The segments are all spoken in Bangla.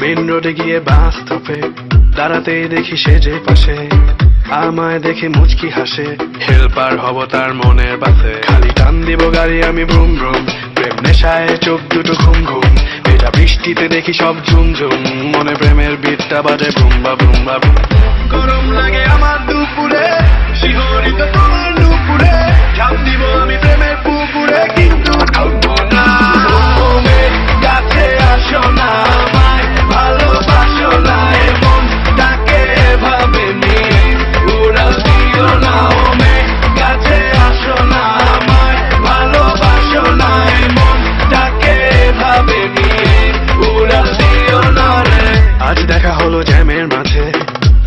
মেন রোডে গিয়ে বাস স্টপে দাঁড়াতেই দেখি সে যে পাশে আমায় দেখে মুচকি হাসে। হেল্পার হব তার মনের বাসে, খালি টান দিব গাড়ি আমি ব্রুম ব্রুম। প্রেম নেশায় চোখ দুটো ঘুম ঘুম, এটা বৃষ্টিতে দেখি সব ঝুমঝুম। মনে প্রেমের বিটটা বাজে বুম বা বুম বা বুম। গরম লাগে আমার দুপুরে, শিহরিত তোমার নুপুরে, ঝাঁপ দিব আমি প্রেমের পুকুরে, কিন্তু ডুববো না। কাছে আসো না, আমায় ভালোবাসো না, এমন তাকে এভাবে নিয়ে উড়াল দিও না। কাছে আসো না, আমায় ভালোবাসো না, এমন তাকে এভাবে নিয়ে উড়াল দিও না রে। আজ দেখা হলো জ্যামের মাঝে,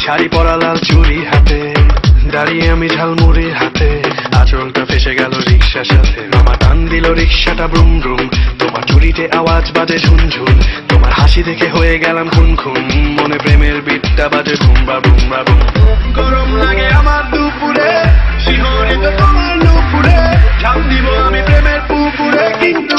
শাড়ি পরা লাল চুড়ি হাতে, দাঁড়িয়ে আমি ঝালমুড়ির হাতে, আচরণটা ফেসে গেল রিক্সার সাথে। মামা টান দিল রিক্সাটা ব্রুম ব্রুম, তোমার চুরিতে আওয়াজ বাজে ঝুনঝুন, তোমার হাসি দেখে হয়ে গেলাম খুন খুন। মনে প্রেমের বিটটা বাজে বুম বা বুম বা বুম। গরম লাগে আমার দুপুরে, শিহরিত তোমার নুপুরে, ঝাঁপ দিব আমি প্রেমের পুকুরে, কিন্তু